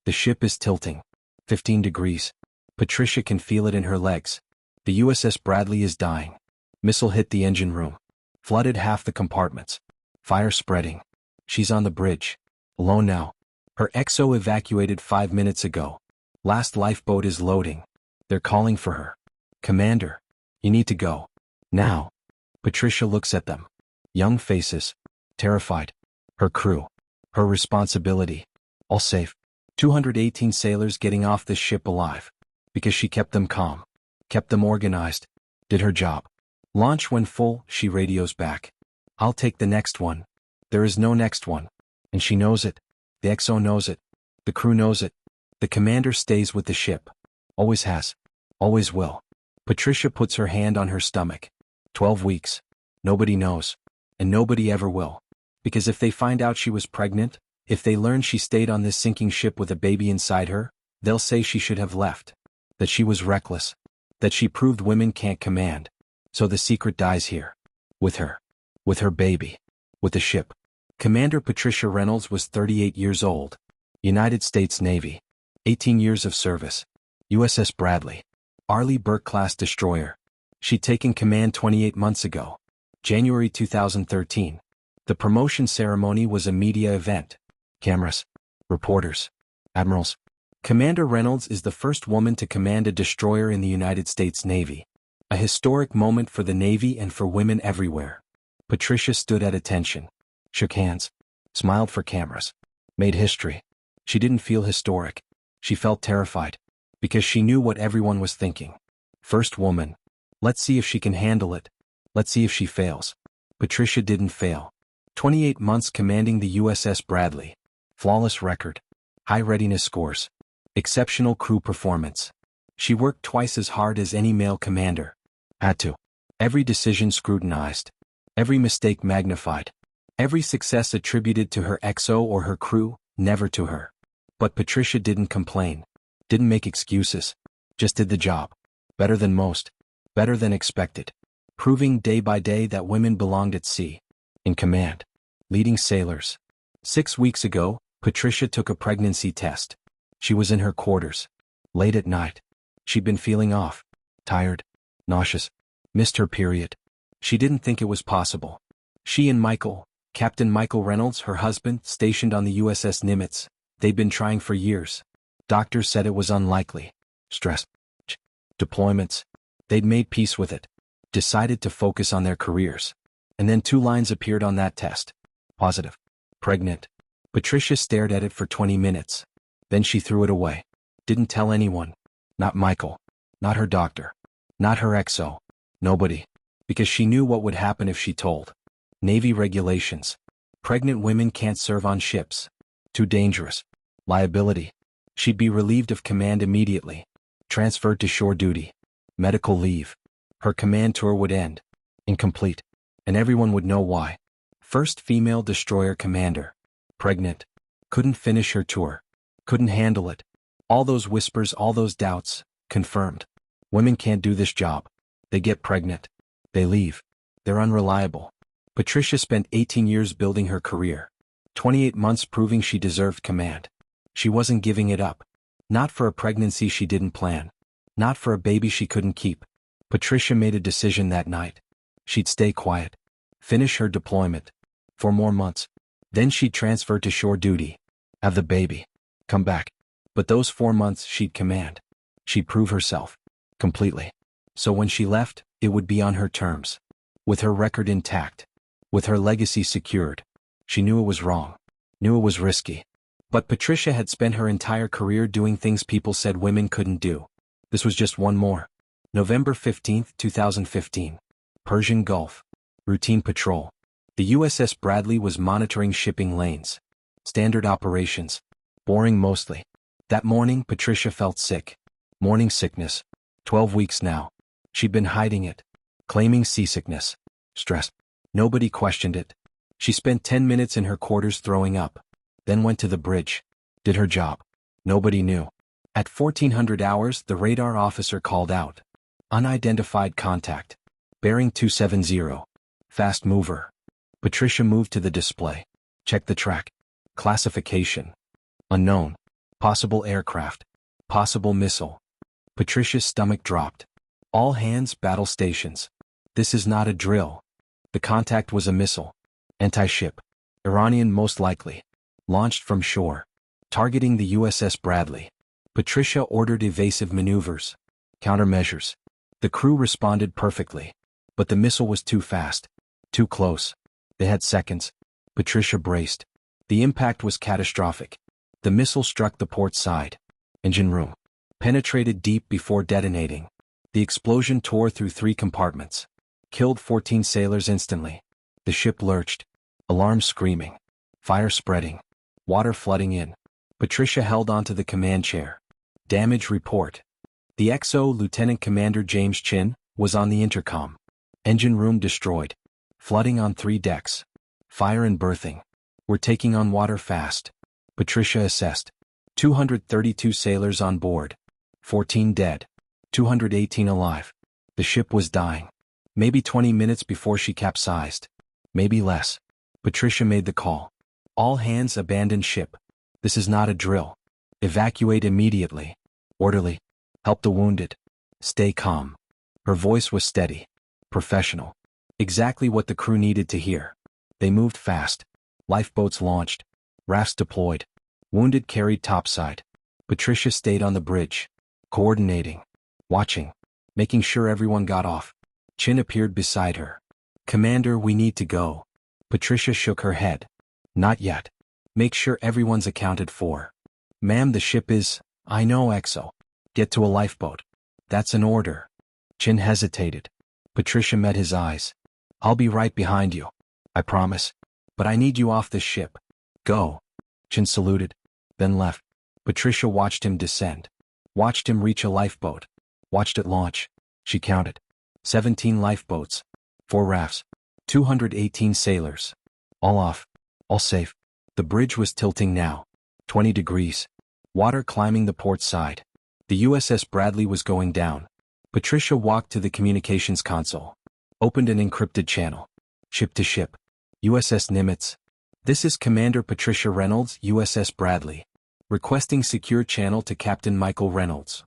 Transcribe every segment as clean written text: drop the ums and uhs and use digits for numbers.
The ship is tilting. 15 degrees. Patricia can feel it in her legs. The USS Bradley is dying. Missile hit the engine room. Flooded half the compartments. Fire spreading. She's on the bridge. Alone now. Her XO evacuated 5 minutes ago. Last lifeboat is loading. They're calling for her. Commander, you need to go. Now. Patricia looks at them. Young faces. Terrified. Her crew. Her responsibility. All safe. 218 sailors getting off this ship alive. Because she kept them calm. Kept them organized. Did her job. Launch when full, she radios back. I'll take the next one. There is no next one. And she knows it. The XO knows it. The crew knows it. The commander stays with the ship. Always has. Always will. Patricia puts her hand on her stomach. 12 weeks. Nobody knows. And nobody ever will. Because if they find out she was pregnant, if they learn she stayed on this sinking ship with a baby inside her, they'll say she should have left. That she was reckless. That she proved women can't command. So the secret dies here. With her. With her baby. With the ship. Commander Patricia Reynolds was 38 years old. United States Navy. 18 years of service. USS Bradley. Arleigh Burke-class destroyer. She'd taken command 28 months ago. January 2013. The promotion ceremony was a media event. Cameras. Reporters. Admirals. Commander Reynolds is the first woman to command a destroyer in the United States Navy. A historic moment for the Navy and for women everywhere. Patricia stood at attention. Shook hands. Smiled for cameras. Made history. She didn't feel historic. She felt terrified. Because she knew what everyone was thinking. First woman. Let's see if she can handle it. Let's see if she fails. Patricia didn't fail. 28 months commanding the USS Bradley. Flawless record. High readiness scores. Exceptional crew performance. She worked twice as hard as any male commander. Had to. Every decision scrutinized. Every mistake magnified. Every success attributed to her XO or her crew, never to her. But Patricia didn't complain. Didn't make excuses. Just did the job. Better than most. Better than expected. Proving day by day that women belonged at sea. In command. Leading sailors. 6 weeks ago, Patricia took a pregnancy test. She was in her quarters. Late at night. She'd been feeling off. Tired. Nauseous. Missed her period. She didn't think it was possible. She and Michael, Captain Michael Reynolds, her husband, stationed on the USS Nimitz, they'd been trying for years. Doctors said it was unlikely. Stress. Deployments. They'd made peace with it. Decided to focus on their careers. And then 2 lines appeared on that test. Positive. Pregnant. Patricia stared at it for 20 minutes. Then she threw it away. Didn't tell anyone. Not Michael. Not her doctor. Not her XO. Nobody. Because she knew what would happen if she told. Navy regulations. Pregnant women can't serve on ships. Too dangerous. Liability. She'd be relieved of command immediately. Transferred to shore duty. Medical leave. Her command tour would end. Incomplete. And everyone would know why. First female destroyer commander. Pregnant. Couldn't finish her tour. Couldn't handle it. All those whispers, all those doubts, confirmed. Women can't do this job. They get pregnant. They leave. They're unreliable. Patricia spent 18 years building her career. 28 months proving she deserved command. She wasn't giving it up. Not for a pregnancy she didn't plan. Not for a baby she couldn't keep. Patricia made a decision that night. She'd stay quiet. Finish her deployment. 4 more months. Then she'd transfer to shore duty. Have the baby. Come back. But those 4 months she'd command. She'd prove herself. Completely. So when she left, it would be on her terms. With her record intact. With her legacy secured. She knew it was wrong. Knew it was risky. But Patricia had spent her entire career doing things people said women couldn't do. This was just one more. November 15, 2015. Persian Gulf. Routine patrol. The USS Bradley was monitoring shipping lanes. Standard operations. Boring mostly. That morning, Patricia felt sick. Morning sickness. 12 weeks now. She'd been hiding it. Claiming seasickness. Stress. Nobody questioned it. She spent 10 minutes in her quarters throwing up. Then went to the bridge. Did her job. Nobody knew. At 1400 hours, the radar officer called out. Unidentified contact. Bearing 270. Fast mover. Patricia moved to the display. Checked the track. Classification. Unknown. Possible aircraft. Possible missile. Patricia's stomach dropped. All hands, battle stations. This is not a drill. The contact was a missile. Anti-ship. Iranian most likely. Launched from shore. Targeting the USS Bradley. Patricia ordered evasive maneuvers. Countermeasures. The crew responded perfectly. But the missile was too fast. Too close. They had seconds. Patricia braced. The impact was catastrophic. The missile struck the port side. Engine room. Penetrated deep before detonating. The explosion tore through 3 compartments. Killed 14 sailors instantly. The ship lurched. Alarms screaming. Fire spreading. Water flooding in. Patricia held onto the command chair. Damage report. The XO Lieutenant Commander James Chin was on the intercom. Engine room destroyed. Flooding on 3 decks. Fire and berthing. We're taking on water fast. Patricia assessed. 232 sailors on board. 14 dead. 218 alive. The ship was dying. Maybe 20 minutes before she capsized. Maybe less. Patricia made the call. All hands abandon ship. This is not a drill. Evacuate immediately. Orderly. Help the wounded. Stay calm. Her voice was steady. Professional. Exactly what the crew needed to hear. They moved fast. Lifeboats launched. Rafts deployed. Wounded carried topside. Patricia stayed on the bridge. Coordinating. Watching. Making sure everyone got off. Chin appeared beside her. Commander, we need to go. Patricia shook her head. Not yet. Make sure everyone's accounted for. Ma'am, the ship is... I know, XO. Get to a lifeboat. That's an order. Chin hesitated. Patricia met his eyes. I'll be right behind you. I promise. But I need you off this ship. Go. Chin saluted. Then left. Patricia watched him descend. Watched him reach a lifeboat. Watched it launch. She counted. 17 lifeboats. 4 rafts. 218 sailors. All off. All safe. The bridge was tilting now. 20 degrees. Water climbing the port side. The USS Bradley was going down. Patricia walked to the communications console. Opened an encrypted channel. Ship to ship. USS Nimitz. This is Commander Patricia Reynolds, USS Bradley. Requesting secure channel to Captain Michael Reynolds.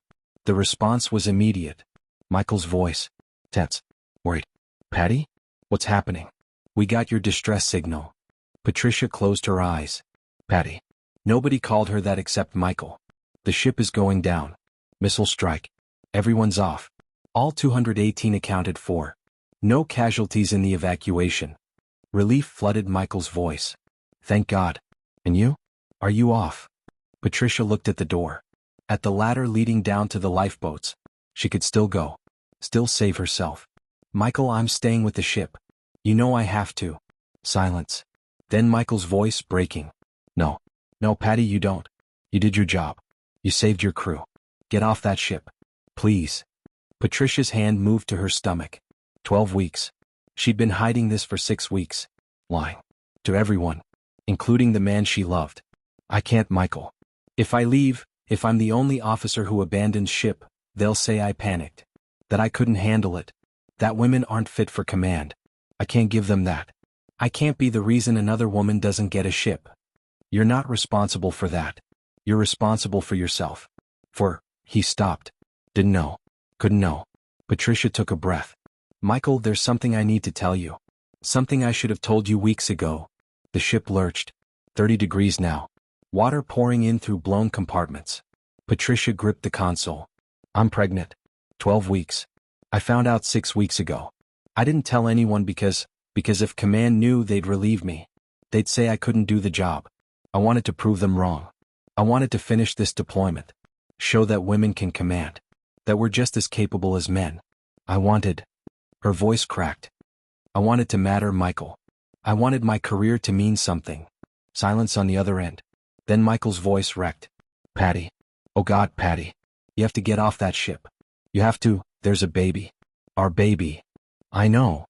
The response was immediate. Michael's voice. Tense. Worried. Patty? What's happening? We got your distress signal. Patricia closed her eyes. Patty. Nobody called her that except Michael. The ship is going down. Missile strike. Everyone's off. All 218 accounted for. No casualties in the evacuation. Relief flooded Michael's voice. Thank God. And you? Are you off? Patricia looked at the door. At the ladder leading down to the lifeboats. She could still go. Still save herself. Michael, I'm staying with the ship. You know I have to. Silence. Then Michael's voice breaking. No. No, Patty, you don't. You did your job. You saved your crew. Get off that ship. Please. Patricia's hand moved to her stomach. 12 weeks. She'd been hiding this for 6 weeks. Lying. To everyone. Including the man she loved. I can't, Michael. If I leave, if I'm the only officer who abandons ship, they'll say I panicked. That I couldn't handle it. That women aren't fit for command. I can't give them that. I can't be the reason another woman doesn't get a ship. You're not responsible for that. You're responsible for yourself. He stopped. Didn't know. Couldn't know. Patricia took a breath. Michael, there's something I need to tell you. Something I should have told you weeks ago. The ship lurched. 30 degrees now. Water pouring in through blown compartments. Patricia gripped the console. I'm pregnant. 12 weeks. I found out 6 weeks ago. I didn't tell anyone because if command knew, they'd relieve me. They'd say I couldn't do the job. I wanted to prove them wrong. I wanted to finish this deployment. Show that women can command. That we're just as capable as men. I wanted... Her voice cracked. I wanted to matter, Michael. I wanted my career to mean something. Silence on the other end. Then Michael's voice wrecked. Patty. Oh God, Patty. You have to get off that ship. You have to. There's a baby. Our baby. I know.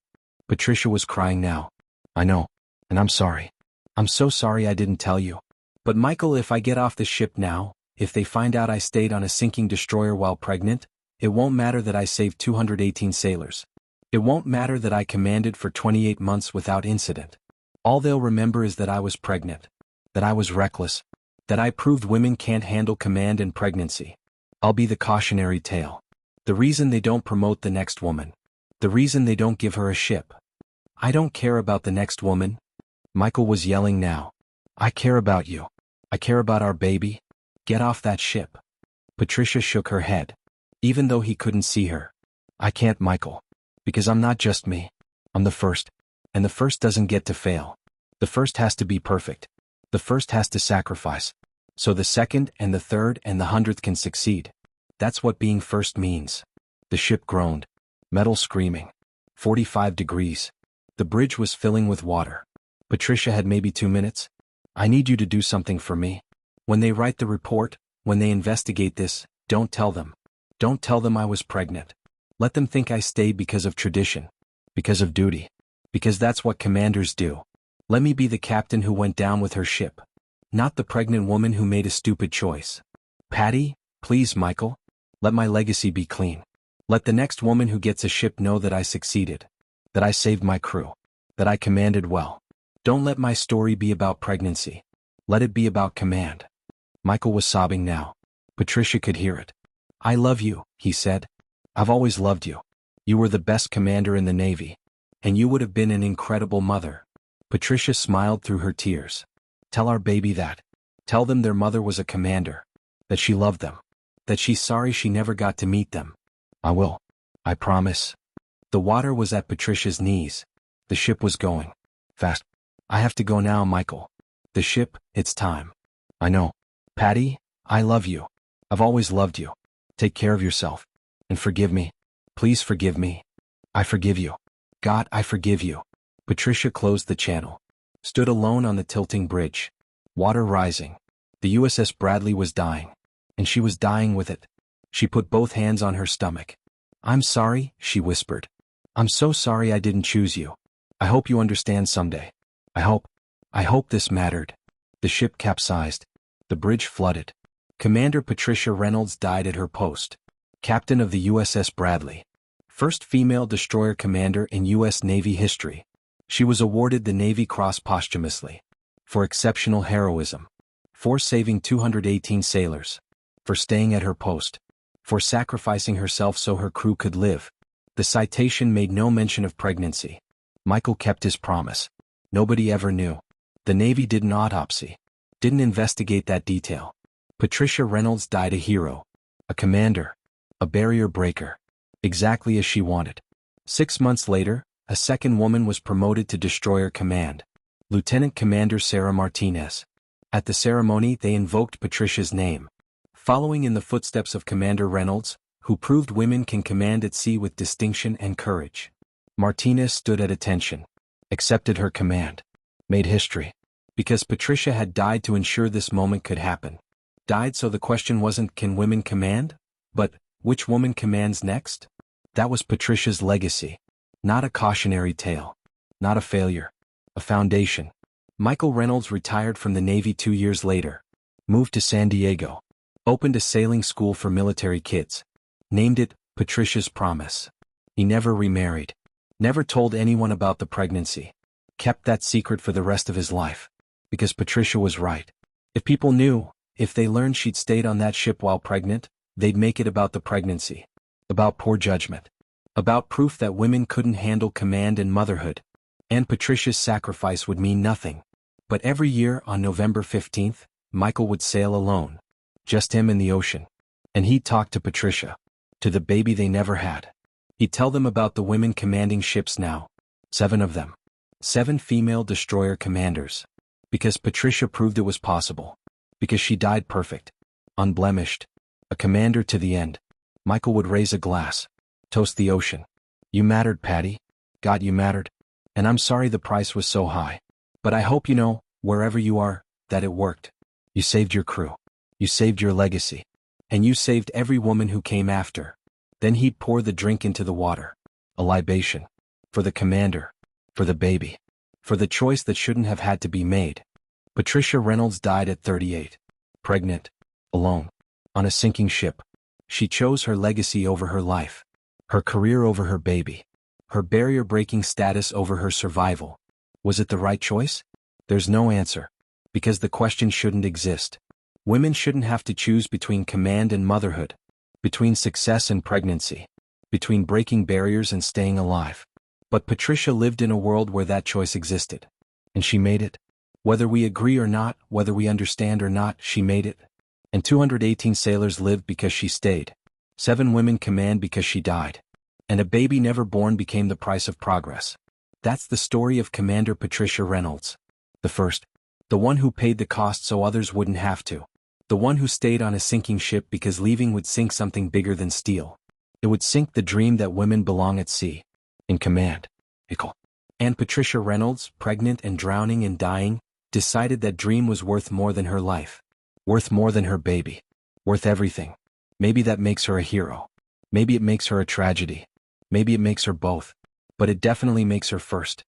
Patricia was crying now. I know. And I'm sorry. I'm so sorry I didn't tell you. But Michael, if I get off the ship now, if they find out I stayed on a sinking destroyer while pregnant, it won't matter that I saved 218 sailors. It won't matter that I commanded for 28 months without incident. All they'll remember is that I was pregnant. That I was reckless. That I proved women can't handle command and pregnancy. I'll be the cautionary tale. The reason they don't promote the next woman. The reason they don't give her a ship. I don't care about the next woman. Michael was yelling now. I care about you. I care about our baby. Get off that ship. Patricia shook her head. Even though he couldn't see her. I can't, Michael. Because I'm not just me. I'm the first. And the first doesn't get to fail. The first has to be perfect. The first has to sacrifice. So the second and the third and the 100th can succeed. That's what being first means. The ship groaned. Metal screaming. 45 degrees. The bridge was filling with water. Patricia had maybe 2 minutes. I need you to do something for me. When they write the report, when they investigate this, don't tell them. Don't tell them I was pregnant. Let them think I stayed because of tradition. Because of duty. Because that's what commanders do. Let me be the captain who went down with her ship. Not the pregnant woman who made a stupid choice. Patty, please, Michael. Let my legacy be clean. Let the next woman who gets a ship know that I succeeded. That I saved my crew. That I commanded well. Don't let my story be about pregnancy. Let it be about command. Michael was sobbing now. Patricia could hear it. I love you, he said. I've always loved you. You were the best commander in the Navy. And you would have been an incredible mother. Patricia smiled through her tears. Tell our baby that. Tell them their mother was a commander. That she loved them. That she's sorry she never got to meet them. I will. I promise. The water was at Patricia's knees. The ship was going. Fast. I have to go now, Michael. The ship, it's time. I know. Patty, I love you. I've always loved you. Take care of yourself. And forgive me. Please forgive me. I forgive you. God, I forgive you. Patricia closed the channel. Stood alone on the tilting bridge. Water rising. The USS Bradley was dying. And she was dying with it. She put both hands on her stomach. I'm sorry, she whispered. I'm so sorry I didn't choose you. I hope you understand someday. I hope this mattered. The ship capsized. The bridge flooded. Commander Patricia Reynolds died at her post. Captain of the USS Bradley. First female destroyer commander in U.S. Navy history. She was awarded the Navy Cross posthumously. For exceptional heroism. For saving 218 sailors. For staying at her post. For sacrificing herself so her crew could live. The citation made no mention of pregnancy. Michael kept his promise. Nobody ever knew. The Navy did an autopsy. Didn't investigate that detail. Patricia Reynolds died a hero. A commander. A barrier breaker. Exactly as she wanted. 6 months later, a second woman was promoted to destroyer command. Lieutenant Commander Sarah Martinez. At the ceremony they invoked Patricia's name. Following in the footsteps of Commander Reynolds, who proved women can command at sea with distinction and courage. Martinez stood at attention. Accepted her command. Made history. Because Patricia had died to ensure this moment could happen. Died so the question wasn't can women command? But, which woman commands next? That was Patricia's legacy. Not a cautionary tale. Not a failure. A foundation. Michael Reynolds retired from the Navy 2 years later. Moved to San Diego. Opened a sailing school for military kids. Named it Patricia's Promise. He never remarried. Never told anyone about the pregnancy. Kept that secret for the rest of his life. Because Patricia was right. If people knew, if they learned she'd stayed on that ship while pregnant, they'd make it about the pregnancy. About poor judgment. About proof that women couldn't handle command and motherhood. And Patricia's sacrifice would mean nothing. But every year on November 15th, Michael would sail alone. Just him in the ocean. And he'd talk to Patricia. To the baby they never had. He'd tell them about the women commanding ships now. 7 of them. 7 female destroyer commanders. Because Patricia proved it was possible. Because she died perfect. Unblemished. A commander to the end. Michael would raise a glass. Toast the ocean. You mattered, Patty. God, you mattered. And I'm sorry the price was so high. But I hope you know, wherever you are, that it worked. You saved your crew. You saved your legacy. And you saved every woman who came after. Then he'd pour the drink into the water. A libation. For the commander. For the baby. For the choice that shouldn't have had to be made. Patricia Reynolds died at 38. Pregnant. Alone. On a sinking ship. She chose her legacy over her life. Her career over her baby. Her barrier-breaking status over her survival. Was it the right choice? There's no answer. Because the question shouldn't exist. Women shouldn't have to choose between command and motherhood, between success and pregnancy, between breaking barriers and staying alive. But Patricia lived in a world where that choice existed. And she made it. Whether we agree or not, whether we understand or not, she made it. And 218 sailors lived because she stayed. 7 women command because she died. And a baby never born became the price of progress. That's the story of Commander Patricia Reynolds. The first. The one who paid the cost so others wouldn't have to. The one who stayed on a sinking ship because leaving would sink something bigger than steel. It would sink the dream that women belong at sea. In command. And Patricia Reynolds, pregnant and drowning and dying, decided that dream was worth more than her life. Worth more than her baby. Worth everything. Maybe that makes her a hero. Maybe it makes her a tragedy. Maybe it makes her both. But it definitely makes her first.